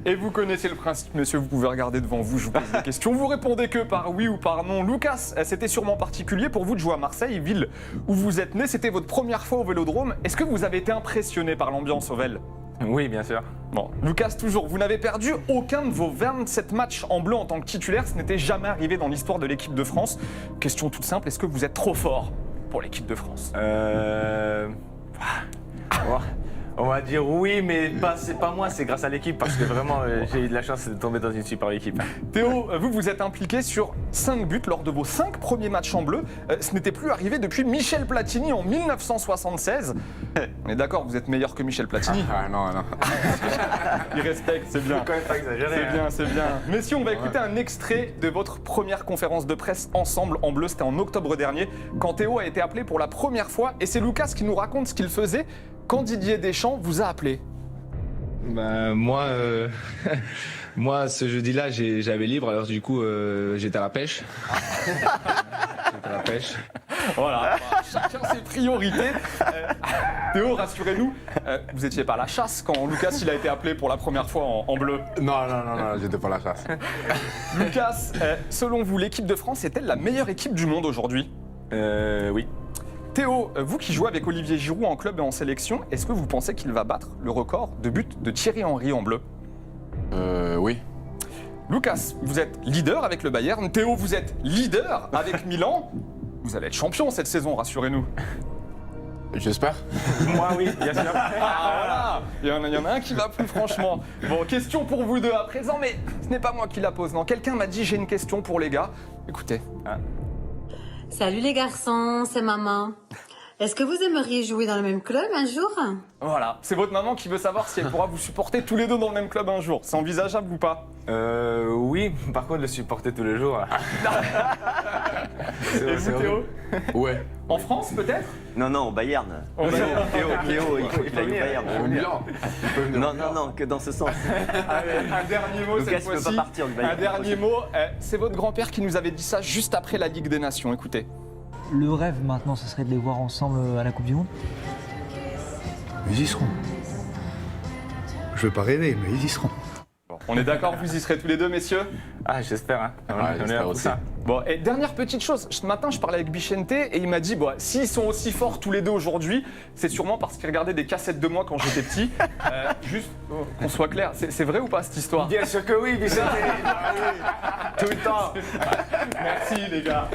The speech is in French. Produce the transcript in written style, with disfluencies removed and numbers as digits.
Et vous connaissez le principe, monsieur, vous pouvez regarder devant vous, je vous pose des questions. Vous répondez que par oui ou par non. Lucas, c'était sûrement particulier pour vous de jouer à Marseille, ville où vous êtes né. C'était votre première fois au Vélodrome. Est-ce que vous avez été impressionné par l'ambiance au Vel? Oui, bien sûr. Bon, Lucas, toujours, vous n'avez perdu aucun de vos 27 matchs en bleu en tant que titulaire. Ce n'était jamais arrivé dans l'histoire de l'équipe de France. Question toute simple, est-ce que vous êtes trop fort pour l'équipe de France? On va dire oui, mais c'est pas moi, c'est grâce à l'équipe parce que vraiment j'ai eu de la chance de tomber dans une super équipe. Théo, vous êtes impliqué sur 5 buts lors de vos 5 premiers matchs en bleu. Ce n'était plus arrivé depuis Michel Platini en 1976. On est d'accord, vous êtes meilleur que Michel Platini. Ah non, non. Il respecte, c'est bien. Faut quand même pas exagérer. C'est bien, c'est bien. Messieurs, on va écouter un extrait de votre première conférence de presse ensemble en bleu. C'était en octobre dernier, quand Théo a été appelé pour la première fois. Et c'est Lucas qui nous raconte ce qu'il faisait quand Didier Deschamps vous a appelé. Bah, moi, ce jeudi-là, j'avais libre, alors du coup, j'étais à la pêche. J'étais à la pêche. Voilà, chacun ses priorités. Théo, rassurez-nous, vous étiez pas à la chasse quand Lucas il a été appelé pour la première fois en bleu. Non, j'étais pas à la chasse. Lucas, selon vous, l'équipe de France est-elle la meilleure équipe du monde aujourd'hui? Oui. Théo, vous qui jouez avec Olivier Giroud en club et en sélection, est-ce que vous pensez qu'il va battre le record de buts de Thierry Henry en bleu? Oui. Lucas, vous êtes leader avec le Bayern. Théo, vous êtes leader avec Milan. Vous allez être champion cette saison, rassurez-nous. J'espère. Moi, oui, bien sûr. Ah voilà, il y en a un qui va plus franchement. Bon, question pour vous deux à présent, mais ce n'est pas moi qui la pose, non. Quelqu'un m'a dit j'ai une question pour les gars. Écoutez. Salut les garçons, c'est maman. Est-ce que vous aimeriez jouer dans le même club un jour? Voilà, c'est votre maman qui veut savoir si elle pourra vous supporter tous les deux dans le même club un jour. C'est envisageable ou pas? Oui, par contre, le supporter tous les jours. Et vous, Théo? Ouais. En France, peut-être? Non, au Bayern. Au Bayern. Théo, il faut qu'il aille au Bayern. Au Milan. Il peut venir. Non, que dans ce sens. Allez, un dernier mot Lucas, cette il peut fois-ci. pas partir du Bayern. Un dernier mot, c'est votre grand-père qui nous avait dit ça juste après la Ligue des Nations. Écoutez. Le rêve maintenant, ce serait de les voir ensemble à la Coupe du Monde. Ils y seront. Je veux pas rêver, mais ils y seront. Bon, on est d'accord, vous y serez tous les deux, messieurs? Ah, j'espère. Hein. On est j'espère là pour aussi. ça. Bon, et dernière petite chose, ce matin je parlais avec Bichente et il m'a dit, bon, s'ils sont aussi forts tous les deux aujourd'hui, c'est sûrement parce qu'ils regardaient des cassettes de moi quand j'étais petit. Juste qu'on soit clair, c'est vrai ou pas cette histoire? Bien sûr que oui, Vicente. Tout le temps. Merci les gars.